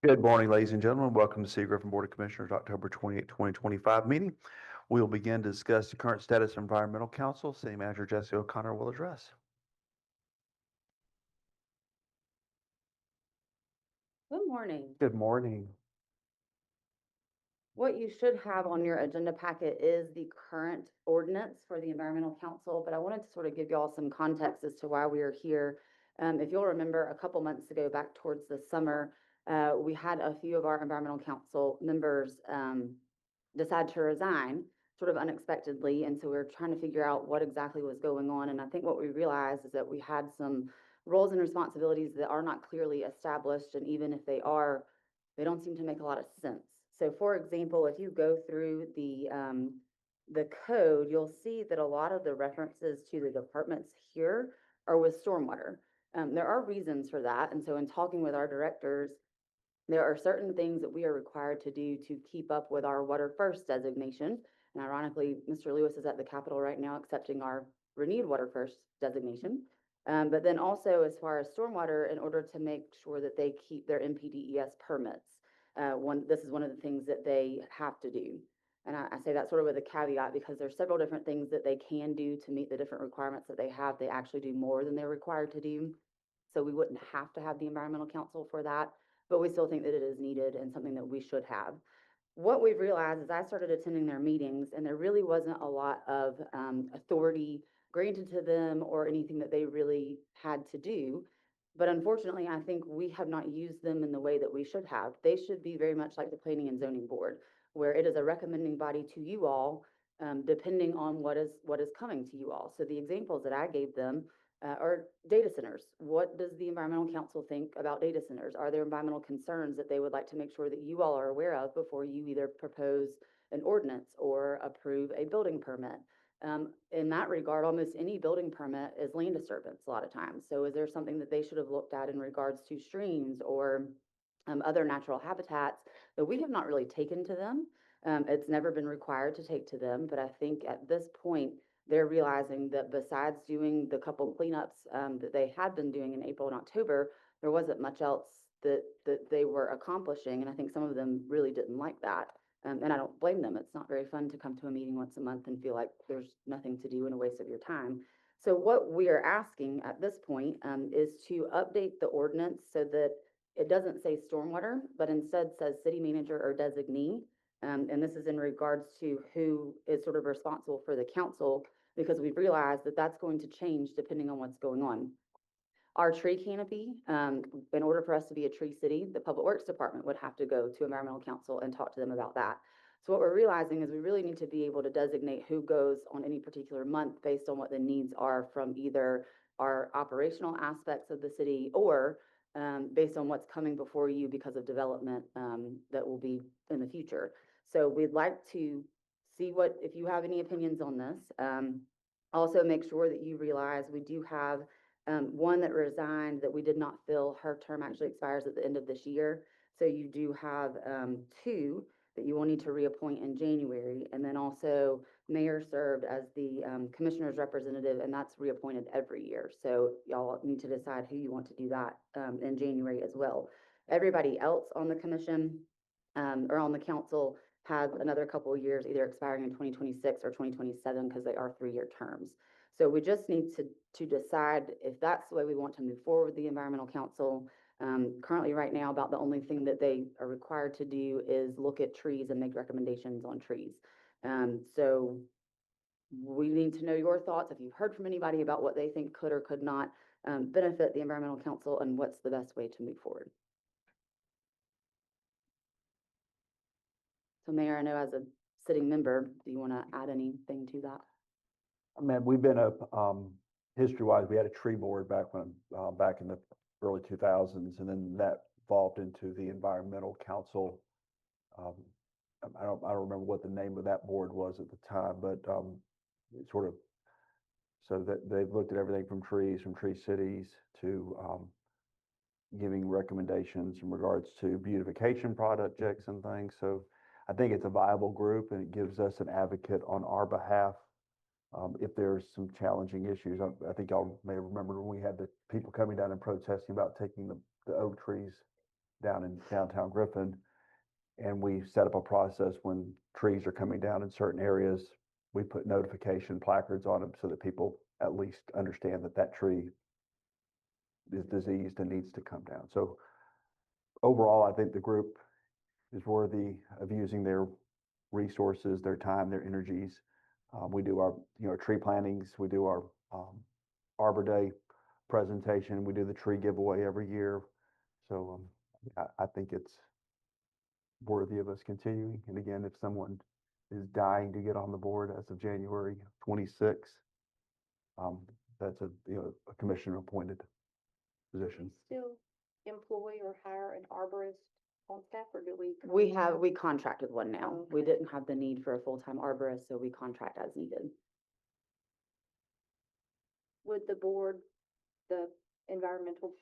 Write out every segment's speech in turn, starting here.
Good morning, ladies and gentlemen. Welcome to City Griffin Board of Commissioners, October 28, 2025 meeting. We will begin to discuss the current status of Environmental Council. City Manager Jesse O'Connor will address. Good morning. Good morning. What you should have on your agenda packet is the current ordinance for the Environmental Council, but I wanted to sort of give y'all some context as to why we are here. If you'll remember, a couple months ago, back towards the summer, we had a few of our Environmental Council members decide to resign sort of unexpectedly. And so we were trying to figure out what exactly was going on. And I think what we realized is that we had some roles and responsibilities that are not clearly established. And even if they are, they don't seem to make a lot of sense. So for example, if you go through the code, you'll see that a lot of the references to the departments here are with stormwater. There are reasons for that. And so in talking with our directors, there are certain things that we are required to do to keep up with our Water First designation. And ironically, Mr. Lewis is at the Capitol right now accepting our renewed Water First designation. But then also as far as stormwater, in order to make sure that they keep their MPDES permits, this is one of the things that they have to do. And I say that sort of with a caveat because there's several different things that they can do to meet the different requirements that they have. They actually do more than they're required to do. So we wouldn't have to have the Environmental Council for that, but we still think that it is needed and something that we should have. What we've realized is I started attending their meetings and there really wasn't a lot of authority granted to them or anything that they really had to do. But unfortunately, I think we have not used them in the way that we should have. They should be very much like the Planning and Zoning Board, where it is a recommending body to you all, depending on what is coming to you all. So the examples that I gave them or data centers. What does the Environmental Council think about data centers? Are there environmental concerns that they would like to make sure that you all are aware of before you either propose an ordinance or approve a building permit? In that regard, almost any building permit is land disturbance a lot of times. So is there something that they should have looked at in regards to streams or other natural habitats that we have not really taken to them? It's never been required to take to them, but I think at this point, they're realizing that besides doing the couple cleanups that they had been doing in April and October, there wasn't much else that they were accomplishing. And I think some of them really didn't like that. And I don't blame them. It's not very fun to come to a meeting once a month and feel like there's nothing to do and a waste of your time. So what we are asking at this point is to update the ordinance so that it doesn't say stormwater, but instead says city manager or designee. And this is in regards to who is sort of responsible for the council, because we've realized that that's going to change depending on what's going on. Our tree canopy, in order for us to be a tree city, the Public Works Department would have to go to Environmental Council and talk to them about that. So what we're realizing is we really need to be able to designate who goes on any particular month based on what the needs are from either our operational aspects of the city or based on what's coming before you because of development that will be in the future. So we'd like to see if you have any opinions on this. Also make sure that you realize we do have one that resigned that we did not fill. Her term actually expires at the end of this year. So you do have two that you will need to reappoint in January. And then also mayor served as the commissioner's representative, and that's reappointed every year. So y'all need to decide who you want to do that in January as well. Everybody else on the commission or on the council has another couple of years, either expiring in 2026 or 2027, because they are 3-year terms. So we just need to decide if that's the way we want to move forward with the Environmental Council. Currently right now, about the only thing that they are required to do is look at trees and make recommendations on trees. So we need to know your thoughts. If you've heard from anybody about what they think could or could not benefit the Environmental Council and what's the best way to move forward. So Mayor, I know as a sitting member, do you want to add anything to that? I mean, we've been history-wise, we had a tree board back in the early 2000s, and then that evolved into the Environmental Council. I don't remember what the name of that board was at the time, but it sort of, so that they've looked at everything from trees, from tree cities to giving recommendations in regards to beautification projects and things. So I think it's a viable group, and it gives us an advocate on our behalf if there's some challenging issues. I think y'all may remember when we had the people coming down and protesting about taking the oak trees down in downtown Griffin. And we set up a process when trees are coming down in certain areas. We put notification placards on them so that people at least understand that that tree is diseased and needs to come down. So overall, I think the group is worthy of using their resources, their time, their energies. We do our, tree plantings. We do our Arbor Day presentation. We do the tree giveaway every year. So I think it's worthy of us continuing. And again, if someone is dying to get on the board as of January 26th, that's a commissioner appointed position. Still employ or hire an arborist on staff, or do we? We contracted one now. Oh, We okay. didn't have the need for a full-time arborist, so we contract as needed. Would the board, the environmental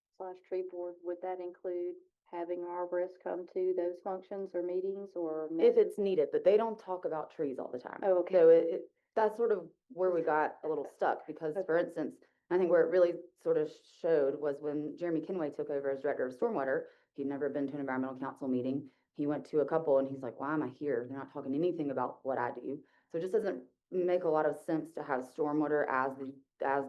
/ tree board, would that include having an arborist come to those functions or meetings or? If it's needed, but they don't talk about trees all the time. Oh, okay. So that's sort of where we got a little stuck, because for Okay. instance, I think where it really sort of showed was when Jeremy Kenway took over as director of stormwater. He'd never been to an environmental council meeting. He went to a couple and he's like, why am I here? They're not talking anything about what I do. So it just doesn't make a lot of sense to have stormwater as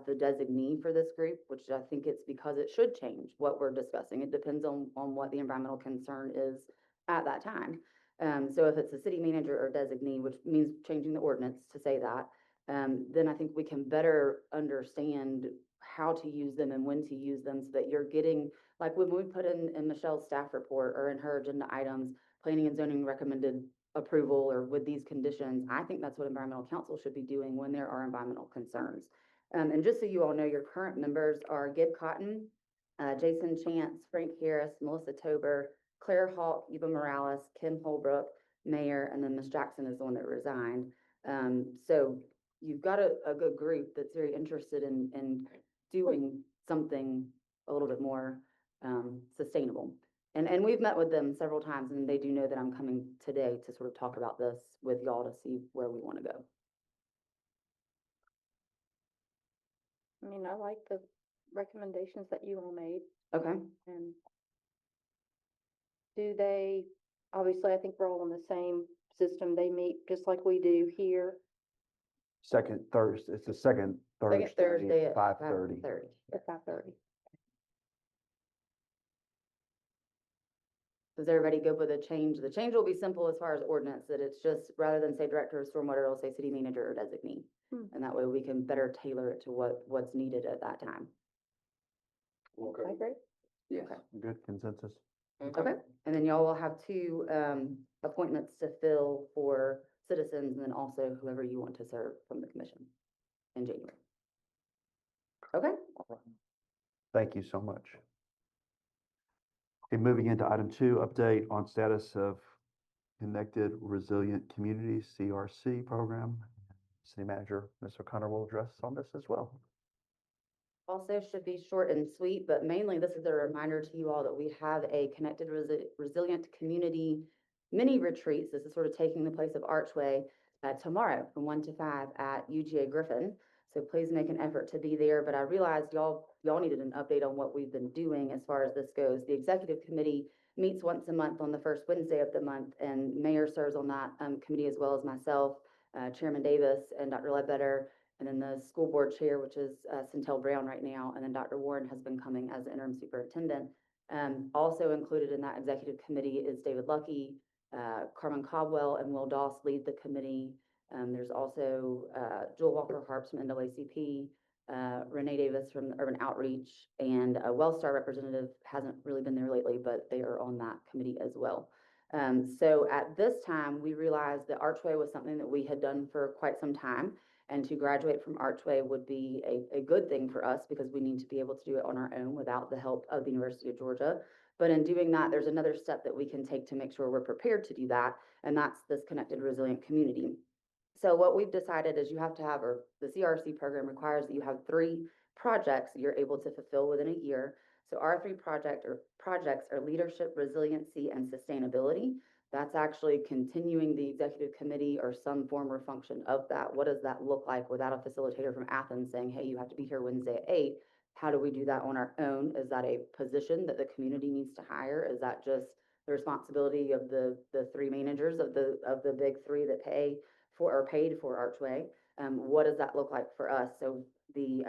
the designee for this group, which I think it's because it should change what we're discussing. It depends on what the environmental concern is at that time. So if it's a city manager or designee, which means changing the ordinance to say that, then I think we can better understand how to use them and when to use them, so that you're getting, like when we put in Michelle's staff report or in her agenda items, planning and zoning recommended approval or with these conditions, I think that's what environmental council should be doing when there are environmental concerns. And just so you all know, your current members are Gib Cotton, Jason Chance, Frank Harris, Melissa Tober, Claire Hawk, Eva Morales, Kim Holbrook, Mayor, and then Ms. Jackson is the one that resigned. So you've got a good group that's very interested in doing something a little bit more sustainable. And we've met with them several times, and they do know that I'm coming today to sort of talk about this with y'all to see where we want to go. I mean, I like the recommendations that you all made, Okay. and do they, obviously, I think we're all on the same system. They meet just like we do here. Second Thursday, it's the second Second Thursday at at 5:30. 5:30. At 5:30. Is everybody good with a change? The change will be simple as far as ordinance, that it's just, rather than say director of stormwater, it'll say city manager or designee. And that way we can better tailor it to what's needed at that time. I agree. Yes. Okay. Good consensus. Okay, and then y'all will have two appointments to fill for citizens, and then also whoever you want to serve from the commission in January. Okay, Thank you so much. Okay, moving into item 2, update on status of Connected Resilient Communities, CRC program. City Manager, Ms. O'Connor, will address on this as well. also should be short and sweet, but mainly this is a reminder to you all that we have a Connected Resilient Community mini retreats. This is sort of taking the place of Archway tomorrow from 1 to 5 at UGA Griffin. So please make an effort to be there. But I realized y'all needed an update on what we've been doing as far as this goes. The executive committee meets once a month on the first Wednesday of the month, and Mayor serves on that committee as well as myself, Chairman Davis and Dr. Ledbetter, and then the school board chair, which is Centel Brown right now, and then Dr. Warren has been coming as the interim superintendent. Also included in that executive committee is David Lucky, Carmen Cobwell, and Will Doss lead the committee. There's also Jewel Walker Harps from NAACP, Renee Davis from Urban Outreach, and a Wellstar representative hasn't really been there lately, but they are on that committee as well. So at this time, we realized that Archway was something that we had done for quite some time, and to graduate from Archway would be a good thing for us because we need to be able to do it on our own without the help of the University of Georgia. But in doing that, there's another step that we can take to make sure we're prepared to do that, and that's this Connected Resilient Community. So what we've decided is you have to have, or the CRC program requires that you have 3 projects you're able to fulfill within a year. So our 3 projects are leadership, resiliency, and sustainability. That's actually continuing the executive committee or some form or function of that. What does that look like without a facilitator from Athens saying, hey, you have to be here Wednesday at 8? How do we do that on our own? Is that a position that the community needs to hire? Is that just the responsibility of the three managers of the big three that pay for or paid for Archway? What does that look like for us? So the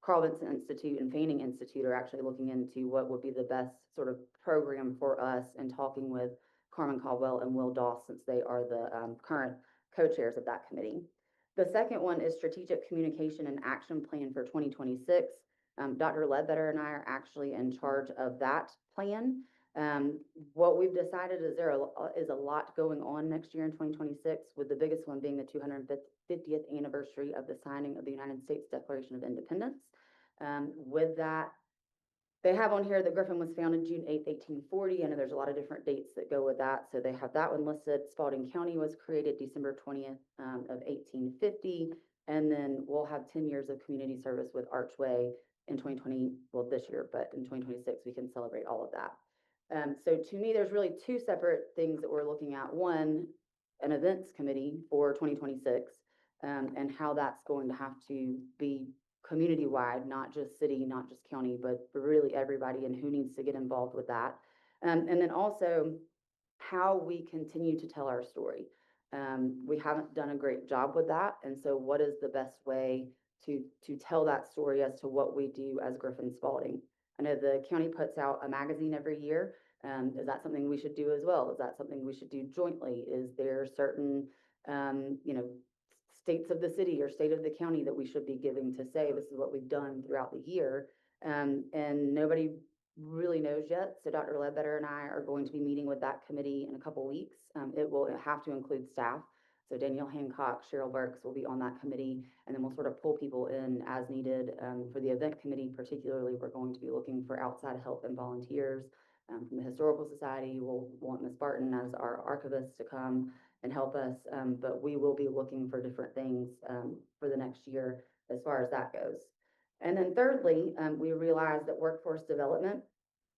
Carl Vinson Institute and Fanning Institute are actually looking into what would be the best sort of program for us and talking with Carmen Caldwell and Will Doss, since they are the current co-chairs of that committee. The second one is Strategic Communication and Action Plan for 2026. Dr. Ledbetter and I are actually in charge of that plan. What we've decided is there is a lot going on next year in 2026, with the biggest one being the 250th anniversary of the signing of the United States Declaration of Independence. With that, they have on here that Griffin was founded June 8th, 1840. I know there's a lot of different dates that go with that. So they have that one listed. Spalding County was created December 20th of 1850. And then we'll have 10 years of community service with Archway in 2020, well, this year, but in 2026, we can celebrate all of that. So to me, there's really two separate things that we're looking at. One, an events committee for 2026, and how that's going to have to be community-wide, not just city, not just county, but really everybody, and who needs to get involved with that. And then also how we continue to tell our story. We haven't done a great job with that. And so what is the best way to tell that story as to what we do as Griffin Spalding? I know the county puts out a magazine every year. Is that something we should do as well? Is that something we should do jointly? Is there certain, states of the city or state of the county that we should be giving to say, this is what we've done throughout the year? And nobody really knows yet. So Dr. Ledbetter and I are going to be meeting with that committee in a couple weeks. It will have to include staff. So Danielle Hancock, Cheryl Burks will be on that committee, and then we'll sort of pull people in as needed. For the event committee particularly, we're going to be looking for outside help and volunteers. From the Historical Society, we'll want Ms. Barton as our archivist to come and help us, but we will be looking for different things for the next year as far as that goes. And then thirdly, we realize that workforce development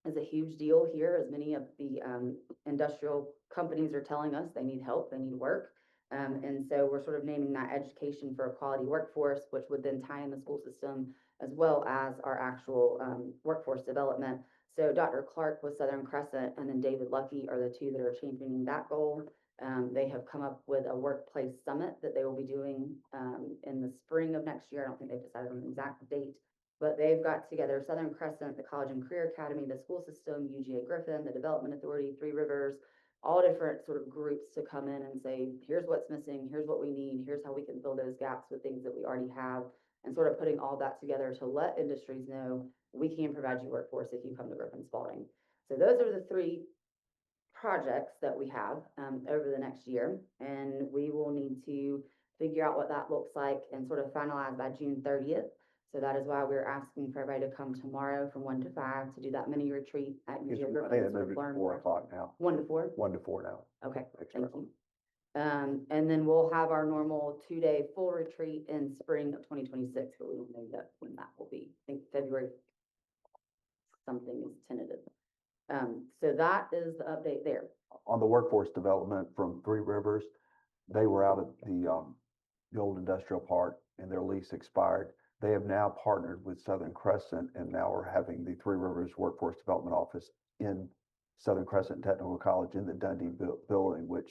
is a huge deal here, as many of the industrial companies are telling us they need help, they need work. And so we're sort of naming that Education for a Quality Workforce, which would then tie in the school system as well as our actual workforce development. So Dr. Clark with Southern Crescent and then David Lucky are the two that are championing that goal. They have come up with a workplace summit that they will be doing in the spring of next year. I don't think they've decided on an exact date, but they've got together Southern Crescent, the College and Career Academy, the school system, UGA Griffin, the Development Authority, Three Rivers, all different sort of groups to come in and say, here's what's missing, here's what we need, here's how we can fill those gaps with things that we already have, and sort of putting all that together to let industries know we can provide you workforce if you come to Griffin Spalding. So those are the three projects that we have over the next year, and we will need to figure out what that looks like and sort of finalize by June 30th. So that is why we're asking for everybody to come tomorrow from 1 to 5 to do that mini retreat at I think UGA they Griffin. moved it to 4 o'clock now. 1 to 4? 1 to 4 now. Okay, Next thank round. you. And then we'll have our normal 2-day full retreat in spring of 2026, but we don't know yet when that will be. I think February something is tentative. So that is the update there. On the workforce development from Three Rivers, they were out at the old industrial park and their lease expired. They have now partnered with Southern Crescent and now are having the Three Rivers Workforce Development Office in Southern Crescent Technical College in the Dundee building, which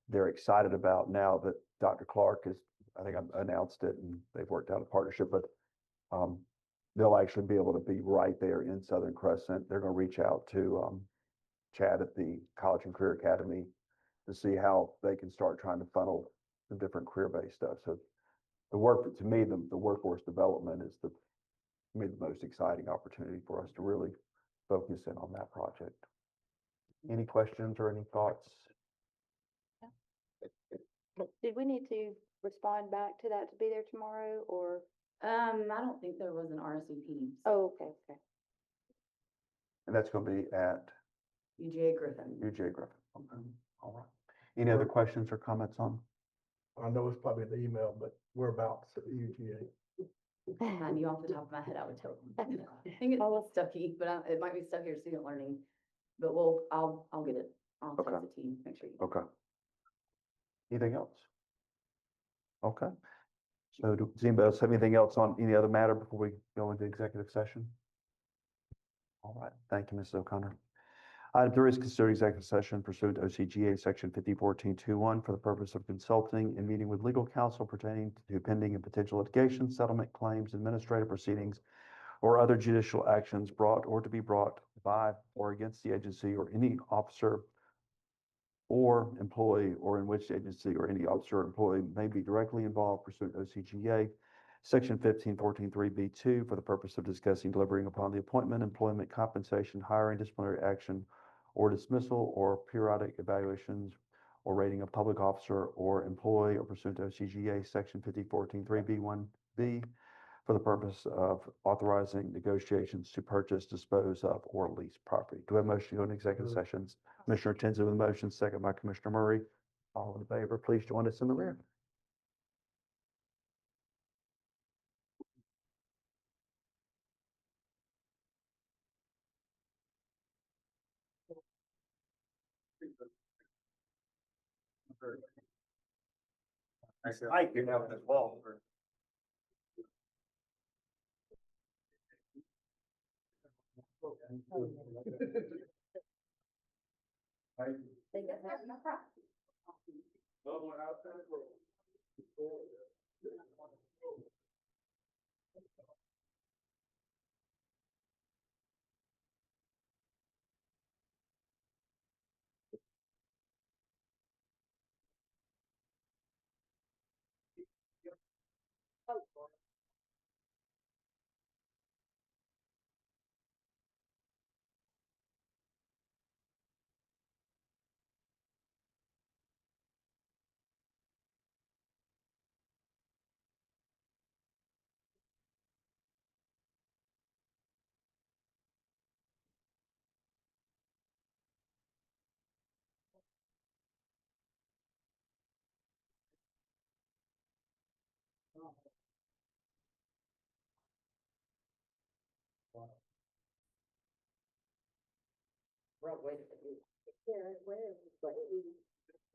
they're excited about now that Dr. Clark has, I think I announced it and they've worked out a partnership, but they'll actually be able to be right there in Southern Crescent. They're going to reach out to Chad at the College and Career Academy to see how they can start trying to funnel the different career-based stuff. So the work, to me, the workforce development is to me the most exciting opportunity for us to really focus in on that project. Any questions or any thoughts? Did we need to respond back to that to be there tomorrow, or? I don't think there was an RSVP. Oh, okay. And that's going to be at UGA Griffin. UJ Griffin. Okay. All right. Any other questions or comments on? I know it's probably in the email, but whereabouts at the UGA? I knew off the top of my head, I would tell them. I think it's Stuckey, but it might be Stuckey or Student Learning. But I'll get it. I'll text Okay. the team, make sure you. Okay. Anything else? Okay. So does anybody else have anything else on any other matter before we go into executive session? All right, thank you, Ms. O'Connor. Item three is consider executive session pursuant to OCGA section 501421 for the purpose of consulting and meeting with legal counsel pertaining to pending and potential litigation, settlement claims, administrative proceedings, or other judicial actions brought or to be brought by or against the agency or any officer or employee, or in which the agency or any officer or employee may be directly involved pursuant to OCGA section 15143B2 for the purpose of discussing, deliberating upon the appointment, employment, compensation, hiring, disciplinary action, or dismissal, or periodic evaluations or rating of public officer or employee, or pursuant to OCGA section 15143B1B for the purpose of authorizing negotiations to purchase, dispose of, or lease property. Do I have a motion to go into executive sessions? Commissioner Tenzo with the motion, second by Commissioner Murray. All in favor, please join us in the rear. Mike, you're having as well.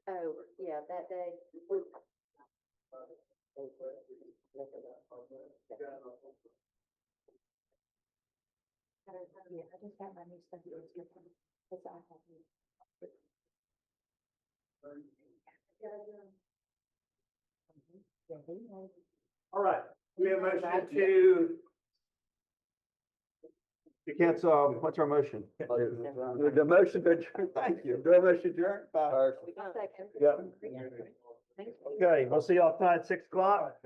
Oh, yeah, that day. Yeah, I just got my new stuff. All right, we have a motion to Cancel, what's our motion? The motion to adjourn, thank you. Do I have a motion to adjourn? Second. Yeah. Okay, we'll see y'all tonight at 6 o'clock.